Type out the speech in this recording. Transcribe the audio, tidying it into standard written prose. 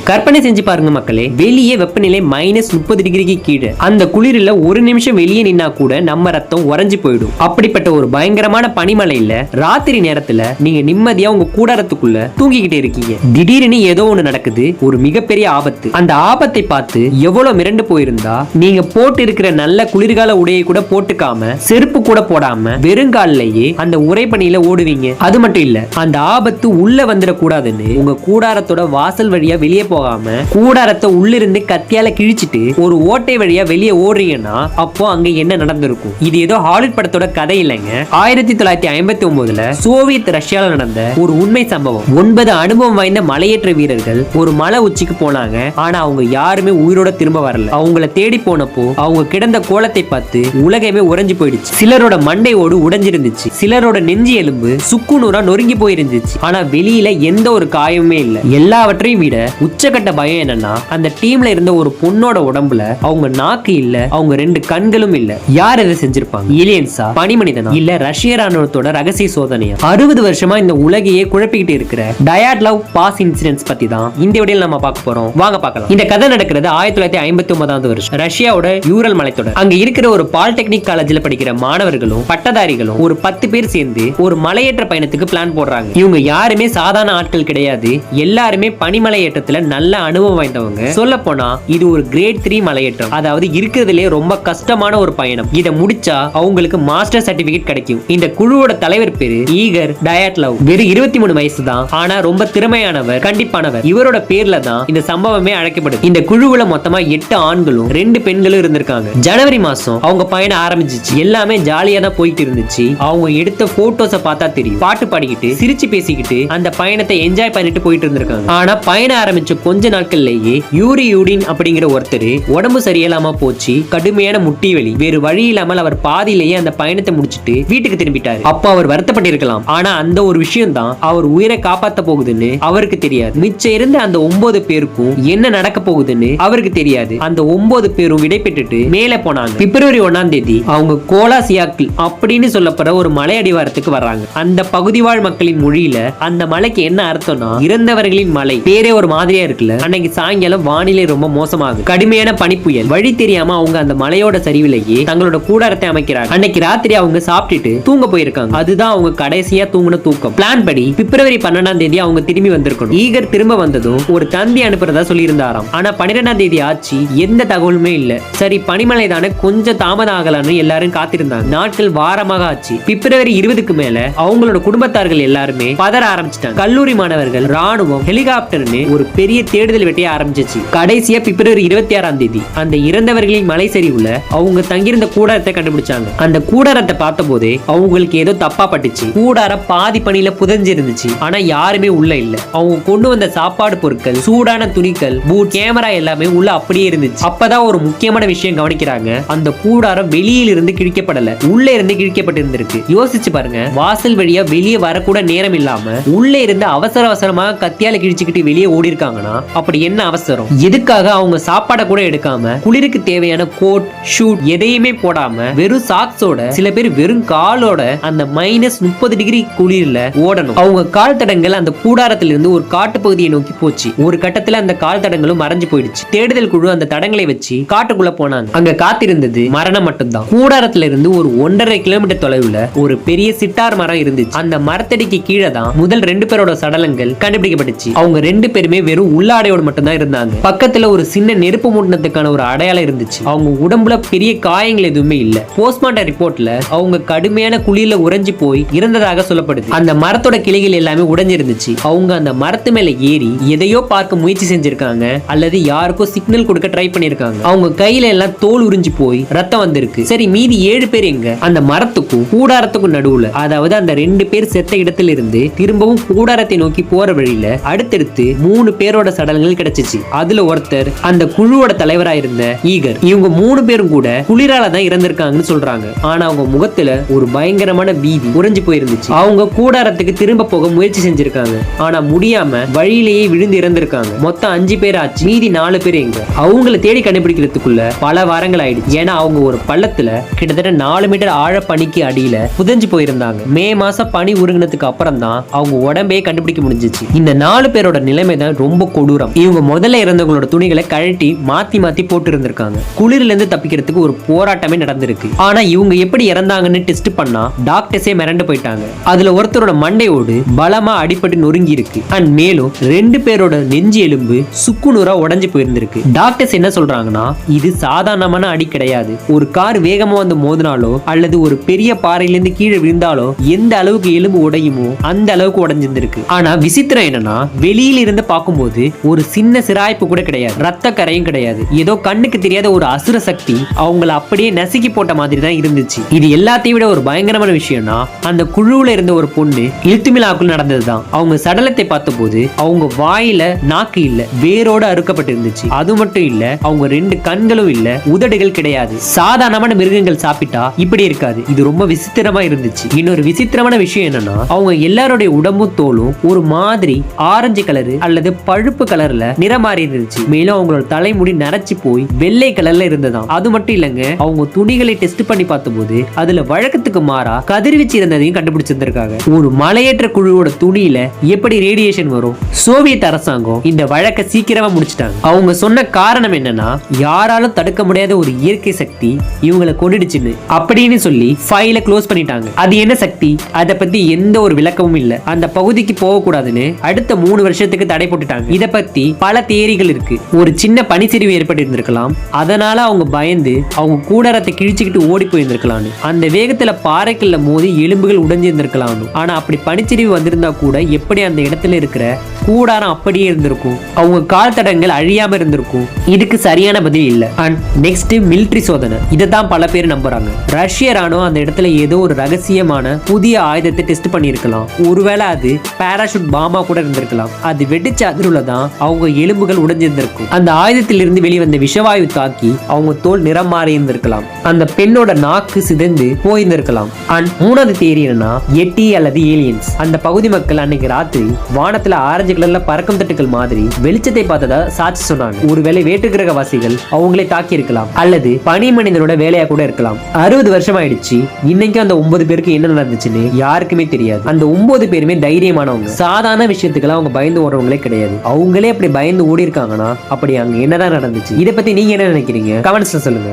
கற்பனை செஞ்சு பாருங்க மக்களே, வெளியே வெப்பநிலை -30 டிகிரிக்கு கீழே, அந்த குளிரில் ஒரு நிமிஷம் வெளியே நின்னா கூட நம்ம ரத்தம் உறைஞ்சு போயிடும். அப்படிப்பட்ட ஒரு பயங்கரமான பனிமலையில ராத்திரி நேரத்துல நீங்க நிம்மதியா உங்க கூடாரத்துக்குள்ள தூங்கிக்கிட்டே இருக்கீங்க. திடீர்னு ஏதோ ஒண்ணு நடக்குது, ஒரு மிகப்பெரிய ஆபத்து. அந்த ஆபத்தை பார்த்து எவ்வளவு மிரண்டு போயிருந்தா நீங்க போட்டு இருக்கிற நல்ல குளிர்கால உடையை கூட போட்டுக்காம, செருப்பு கூட போடாம வெறுங்காலிலேயே அந்த உறைபனியில ஓடுவீங்க. அது மட்டும் இல்ல, அந்த ஆபத்து உள்ள வந்துடக்கூடாதுன்னு உங்க கூடாரத்தோட வாசல் வழியா வெளியே போகாம கூடாரத்தை உள்ளிருந்து கத்தியால கிழிச்சிட்டு ஒரு ஓட்டை வழியா வெளியே ஓடுறீங்கன்னா அப்போ அங்க என்ன நடந்திருக்கும்? இது ஏதோ ஹாலிவுட் படத்தோட கதை இல்லைங்க. 1959ல சோவியத் ரஷ்யால நடந்த ஒரு உண்மை சம்பவம். 9 அனுபவம் வாய்ந்த மலையேற்ற வீரர்கள் ஒரு மலை உச்சிக்கு போனாங்க. ஆனா அவங்க யாருமே உயிரோட திரும்ப வரல. அவங்கள தேடி போனப்போ அவங்க கிடந்த கோலத்தை பார்த்து உலகமே உறைஞ்சு போயிடுச்சு. சிலரோட மண்டை ஓடு உடைஞ்சிருந்துச்சு, சிலரோட நெஞ்சு எலும்பு சுக்குநூறா நொறுங்கி போயிருந்துச்சு. ஆனா வெளியில எந்த ஒரு காயமுமே இல்ல. எல்லாவற்றையும் விட உச்சக்கட்ட பயம் என்னன்னா, அந்த டீம்ல இருந்த ஒரு பொண்ணோட உடம்புல அவங்க நாக்கு இல்ல, அவங்க 2 கண்களும் இல்ல. யார் இதை செஞ்சிருப்பாங்க? ஏலியன்ஸா, பனிமனிதனா, இல்ல ரஷ்ய ராணுவத்தோட ரகசிய சோதனையா? 60 வருஷமா இந்த உலகையே குழப்பிக்கிட்டு இருக்கிற டயாட்லவ் பாஸ் இன்சிடென்ட்ஸ் பத்தி தான் இந்த வீடியோல நம்ம பார்க்க போறோம். வாங்க பார்க்கலாம். இந்த கதை நடக்கிறது 1959 வருஷம் ரஷ்யாவோட யூரல் மலைத்தொடர். அங்க இருக்கிற ஒரு பாலிடெக்னிக் காலேஜ்ல படிக்கிற மாணவர்களும் பட்டதாரிகளும் ஒரு 10 பேர் சேர்ந்து ஒரு மலையேற்ற பயணத்துக்கு பிளான் போடுறாங்க. இவங்க யாருமே சாதாரண ஆட்கள் கிடையாது. எல்லாருமே பனிமலை ஏற்றத்துல நல்ல அனுபவம் வாய்ந்தவங்க. சொல்ல போனா இது ஒரு கிரேட் 3 மலையேற்றம். அதாவது இருக்கிறதுலே ரொம்ப கஷ்டமான ஒரு பயணம். இதை முடிச்சா அவங்களுக்கு மாஸ்டர் சர்டிபிகேட் கிடைக்கும். இந்த குழுவோட தலைவர் பேரு ஈகர் டயாட்லவ். வெறும் 23 வயசு தான். ஆனா ரொம்ப திறமையானவர், கண்டிப்பானவர். இவரோட பேர்ல தான் இந்த சம்பவமே அழைக்கப்படுது. இந்த குழுவுல மொத்தமா 8 ஆண்களும் 2 பெண்களும் இருந்திருக்காங்க. ஜனவரி மாசம் அவங்க பயணம் ஆரம்பிச்சிச்சு. எல்லாமே ஜாலியா தான் போயிட்டு இருந்துச்சு. அவங்க எடுத்த போட்டோஸை பார்த்தா தெரியும். பாட்டு பாடிக்கிட்டு சிரிச்சு பேசிக்கிட்டு அந்த பயணத்தை என்ஜாய் பண்ணிட்டு போயிட்டு இருந்திருக்காங்க. ஆனா பயணம் ஆரம்பிச்ச கொஞ்ச நாட்கள்லயே யூரி யூடின் அப்படிங்கிற ஒருத்தர் உடம்பு சரியில்லாம போச்சு. கடுமையான முட்டி வலி. வேறு வழி இல்லாமல் அவர் பாதியிலேயே அந்த பயணத்தை முடிச்சிட்டு வீட்டுக்கு திரும்பிட்டாரு. அப்ப அவர் வருத்தப்பட்டிருக்கலாம். ஆனா அந்த ஒரு விஷயம் தான் அவர் உயிரை காப்பாத்த போகுதுன்னு அவருக்கு தெரியாது. மிச்சம் இருந்த அந்த 9 பேருக்கும் என்ன நடக்க போகுதுன்னு அவருக்கு தெரியாது. அந்த 9 பேரும் விடை பெற்றுட்டு மேலே போனாங்க. பிப்ரவரி 1ஆம் தேதி அவங்க கோலாசியாக்கில் அப்படின்னு சொல்லப்படுற ஒரு மலை அடிவாரத்துக்கு வர்றாங்க. அந்த பகுதி வாழ் மக்களின் மொழியில அந்த மலைக்கு என்ன அர்த்தம்னா இறந்தவர்களின் மலை. பேரே ஒரு மாதிரியா இருக்குல்ல. அன்னைக்கு சாயங்காலம் வானிலை ரொம்ப மோசமாகுது. கடுமையான பனிப்புயல். வழி தெரியாம அவங்க அந்த மலையோட சரிவிலேயே தங்களோட கூடாரத்தை அமைக்கிறாங்க. அன்னைக்கு ராத்திரி அவங்க சாப்பிட்டுட்டு தூங்க போயிருக்காங்க. அதுதான் அவங்க கடைசியா தூங்குன தூக்கம். பிளான் படி பிப்ரவரி 12ஆம் தேதி அவங்க திரும்பி வந்திருக்கணும். ஈகர் திரும்ப வந்ததும் ஒரு தந்தி அனுப்புறதா சொல்லியிருந்தாராம். ஆனா 12ஆம் தேதி ஆச்சு, எந்த தகவலுமே இல்ல. சரி பனிமலை தானே, கொஞ்சம் தாமதம் ஆகலான்னு எல்லாரும் காத்திருந்தாங்க. நாட்கள் வாரமாக ஆச்சு. பிப்ரவரி 20க்கு மேல அவங்களோட குடும்பத்தார்கள் எல்லாருமே பதற ஆரம்பிச்சிட்டாங்க. கல்லூரி மாணவர்கள், ராணுவம், ஹெலிகாப்டர்னு ஒரு பெரிய தேடுதல் வெட்டிய ஆரம்பிச்சிச்சு. கடைசியா பிப்ரவரி 26ஆம் தேதி அந்த இறந்தவர்களின் மலை சரிவுல அவங்க தங்கியிருந்த கூடாரத்தை கண்டுபிடிச்சாங்க. அந்த கூடாரத்தை பார்த்த போதே அவங்களுக்கு ஏதோ தப்பா பட்டுச்சு. கூடாரம் பாதி பனியில புதஞ்சிருந்துச்சு. ஆனா யாருமே உள்ள இல்ல. அவங்க கொண்டு வந்த சாப்பாடு பொருட்கள், சூடான துணிகள், பூட், கேமரா எல்லாமே உள்ள அப்படியே இருந்துச்சு. அப்பதான் ஒரு முக்கியமான விஷயம் கவனிக்கிறாங்க. அந்த கூடாரம் வெளியில இருந்து கிழிக்கப்படல, உள்ள இருந்து கிழிக்கப்பட்டிருந்திருக்கு. யோசிச்சு பாருங்க, வாசல் வழியா வெளியே வரக்கூட நேரம் இல்லாம உள்ள இருந்து அவசர அவசரமாக கத்தியால கிழிச்சுக்கிட்டு வெளியே ஓடி இருக்காங்கன்னா அப்படி என்ன அவசரம்? எதுக்காக அவங்க சாப்பாடை கூட எடுக்காம குளிருக்கு தேவையான கோட், ஷூட் எதையுமே போடாம வெறும் சாக்ஸோட, சில பேர் வெறும் காலோட அந்த -30 டிகிரி குளிர்ல ஓடணும்? அவங்க கால் தடங்கள் அந்த கூடாரத்துல இருந்து ஒரு காட்டு பகுதியை நோக்கி போச்சு. ஒரு கட்டத்துல அந்த கால் தடங்களும் மறைஞ்சு போயிடுச்சு. தேடுதல் குழு அந்த தடங்களை வச்சு காட்டுக்குள்ள போனாங்க. அங்க காத்திருந்தது மரணம் மட்டும்தான். கூடாரத்துல இருந்து ஒரு 1.5 கிலோமீட்டர் தொலைவுல ஒரு பெரிய சிட்டார் மரம் இருந்துச்சு. அந்த மரத்தடிக்கு கீழே தான் முதல் 2 பேரோட சடலங்கள் கண்டுபிடிக்கப்பட்டுச்சு. அவங்க 2 பேருமே வெறும் உள்ளாடையோடு மட்டும்தான் இருந்தாங்க. பக்கத்துல ஒரு சின்ன நெருப்பு மூட்டினத்துக்கான ஒரு அடையாளம் இருந்துச்சு. அவங்க உடம்புல பெரிய காயங்கள் எதுவுமே இல்ல. போஸ்ட்மார்ட்டம் ரிப்போர்ட்ல அவங்க கடுமையான குளிர்ல உறைஞ்சு போய் இறந்ததாக சொல்லப்படுது. அந்த மரத்தோட கிளைகள் எல்லாமே உடைஞ்சிருந்துச்சு. அவங்க அந்த மரத்து மேல ஏறி எதையோ பார்க்க முயற்சி செஞ்சிருக்காங்க, அல்லது யாருக்கோ சிக்னல் கொடுக்க ட்ரை பண்ணிருக்காங்க. அவங்க கையில எல்லாம் தோல் உறிஞ்சு போய் ரத்தம் வந்திருக்கு. சரி மீதி 7 பேர் எங்க? அந்த மரத்துக்கும் கூடாரத்துக்கும் நடுவுல, அதாவது அந்த 2 பேர் செத்த இடத்துல இருந்து திரும்பவும் கூடாரத்தை நோக்கி போற வழியில அடுத்தடுத்து 3 பேரோட சடலங்கள் கிடைச்சிச்சு. அதுல ஒருத்தர் அந்த குழுவோட தலைவரா இருந்த ஈகர். இவங்க 3 பேரும் கூட குளிரால தான் இறந்திருக்காங்கன்னு சொல்றாங்க. ஆனா அவங்க முகத்துல ஒரு பயங்கரமான பீதி உறைஞ்சு போயிருந்துச்சு. அவங்க கூடாரத்துக்கு திரும்ப போக முயற்சி செஞ்சிருக்காங்க. ஆனா முடியாம வழியிலேயே விழுந்து இறந்திருக்காங்க. மொத்தம் 5 பேர் ஆச்சு. மீதி 4 பேர் எங்க? அவங்களை தேடி கண்டுபிடிக்கிறதுக்குள்ள பல வாரங்கள் ஆயிடுச்சு. ஏன்னா அவங்க ஒரு பள்ளத்துல கிட்டத்தட்ட 4 மீட்டர் ஆழ பனிக்கு அடியில புதஞ்சு போயிருந்தாங்க. மே மாசம் பனி உருகினதுக்கு அப்புறம் தான் அவங்க உடம்பே கண்டுபிடிக்க முடிஞ்சிச்சு. இந்த 4 பேரோட நிலைமை தான் ரொம்ப கொடூரம். இவங்க முதல்ல இறந்தவங்களோட துணிகளை கழட்டி மாத்தி மாத்தி போட்டு இருந்திருக்காங்க. குளிர்ல இருந்து தப்பிக்கிறதுக்கு ஒரு போராட்டமே நடந்திருக்கு. ஆனா இவங்க எப்படி இறந்தாங்கன்னு டெஸ்ட் பண்ணா டாக்டர்ஸே மிரண்டு போயிட்டாங்க. அதுல ஒருத்தரோட மண்டையோடு பலமா அடிபட்டு நொறுங்கி இருக்கு. அண்ட் மேலும் 2 பேரோட நெஞ்சு எலும்பு சுக்குநூறா உடைஞ்சு போயிருந்திருக்கு. டாக்டர்ஸ் என்ன சொல்றாங்கன்னா இது சாதாரணமான அடி கிடையாது. ஒரு கார் வேகமா வந்து மோதினாலோ அல்லது ஒரு பெரிய பாறையிலிருந்து கீழே விழுந்தாலோ எந்த அளவுக்கு எலும்பு உடையுமோ அந்த அளவுக்கு உடைஞ்சிருக்கு. ஆனா விசித்திரம் என்னன்னா வெளியில இருந்து பார்க்கும்போது ஒரு சின்ன சிராய்ப்பு கூட கிடையாது, ரத்த கரையும் கிடையாது. ஏதோ கண்ணுக்கு தெரியாத ஒரு அசுர சக்தி அவங்கள அப்படியே நசுக்கி போட்ட மாதிரி தான் இருந்துச்சு. இது எல்லாத்தையும் விட ஒரு பயங்கரமான விஷயம்னா அந்த குழுவுல இருந்த ஒரு பொண்ணு இழுத்துமிலாக்குள் நடந்ததுதான். அவங்க சடலத்தை பார்த்தபோது அவங்க வாயில நாக்கு இல்ல, வேரோட அறுக்கப்பட்டு இருந்துச்சு. அது மட்டும் இல்ல, அவங்க 2 கண்களும் இல்ல, உதடுகள் கிடையாது. சாதாரணமான மிருகங்கள் சாப்பிட்டா இப்படி இருக்காது. இது ரொம்ப விசித்திரமா இருந்துச்சு. இன்னொரு விசித்திரமான விஷயம் என்னன்னா அவங்க எல்லாருடைய உடம்பு தோலும் ஒரு மாதிரி ஆரஞ்சு கலரு அல்லது பழுப்பு கலர்ல நிறம் மாறி இருந்துச்சு. மேலும் அவங்களோட தலைமுடி நரைச்சு போய் வெள்ளை கலர்ல இருந்ததாம். அது மட்டும் இல்லங்க, அவங்க துணிகளை டெஸ்ட் பண்ணி பார்த்தபோது அதுல வழக்கத்துக்கு மாறா கதிர்வீச்சு இருந்ததையும் கண்டுபிடிச்சிருந்திருக்காங்க. ஒரு மலையேற்ற குழுவோட துணியில எப்படி ரேடியேஷன் வரும்? சோவியத் அரசாங்கம் இந்த வழக்கை சீக்கிரமா முடிச்சிட்டாங்க. அவங்க சொன்ன காரணம் என்னன்னா யாராலும் தடுக்க முடியாத ஒரு இயற்கை சக்தி இவங்களை கொண்டுடுச்சுன்னு அப்படின்னு சொல்லி ஃபைலை க்ளோஸ் பண்ணிட்டாங்க. அது என்ன சக்தி? அதை பத்தி எந்த ஒரு விளக்கமும் இல்ல. அந்த பகுதிக்கு போக கூடாதுன்னு அடுத்த 3 வருஷத்துக்கு தடை போட்டுட்டாங்க. இத பத்தி பல தியரிகள் இருக்கு. ஒரு சின்ன பனிச்சரிவு ஏற்பட்டு இருந்திருக்கலாம், அதனால அவங்க பயந்து அவங்க கூடாரத்தை கிழிச்சுக்கிட்டு ஓடி போயிருந்திருக்கலாம். அந்த வேகத்துல பாறைகள்ல மோதி எலும்புகள் உடைஞ்சு இருந்திருக்கலாம். ஆனா அப்படி பனிச்சரிவு வந்திருந்தா கூட எப்படி அந்த இடத்துல இருக்கிற கூடாரம் அப்படியே இருந்திருக்கும்? அவங்க கால் தடங்கள் அழியாம இருந்திருக்கும். இதுக்கு சரியான பதில் இல்ல. அண்ட் நெக்ஸ்ட் மிலிட்டரி சோதனை. இதை தான் பல பேர் நம்புறாங்க. ரஷ்ய ராணுவம் அந்த இடத்துல ஏதோ ஒரு ரகசியமான புதிய ஆயுதத்தை டெஸ்ட் பண்ணியிருக்கலாம். ஒருவேளை அது பாராசூட் பாமா கூட இருந்திருக்கலாம். அது வெடிச்ச அதிர்வுல தான் அவங்க எலும்புகள் உடைஞ்சிருந்திருக்கும். அந்த ஆயுதத்திலிருந்து வெளிவந்த விஷவாயு தாக்கி அவங்க தோல் நிறம் மாறி இருந்திருக்கலாம். அந்த பெண்ணோட நாக்கு சிதைந்து போயிருந்திருக்கலாம். அண்ட் 3வது தியரி என்னன்னா எட்டி அல்லது ஏலியன்ஸ். அந்த பகுதி மக்கள் அன்னைக்கு ராத்திரி வானத்துல ஆரஞ்சு கலர்ல பறக்கும் தட்டுகள் மாதிரி வெளிச்சத்தை பார்த்ததா சாட்சி சொன்னாங்க. ஒருவேளை வேற்றுக்கிரகவாசிகள் அவங்களே தாக்கி இருக்கலாம் அல்லது பனி மனிதனோட வேலையா கூட இருக்கலாம். 60 வருஷம் ஆயிடுச்சு. இன்னைக்கு அந்த 9 பேருக்கு என்ன நடந்துச்சுன்னு யாருக்குமே தெரியாது. அந்த 9 பேருமே தைரியமானவங்க. சாதாரண விஷயத்துக்கெல்லாம் அவங்க பயந்து ஓடுறவங்களே கிடையாது. அவங்களே அப்படி பயந்து ஓடி இருக்காங்கன்னா அப்படி அங்க என்னதான் நடந்துச்சு? இதை பத்தி நீங்க என்ன நினைக்கிறீங்க? கமெண்ட்ஸ்ல சொல்லுங்க.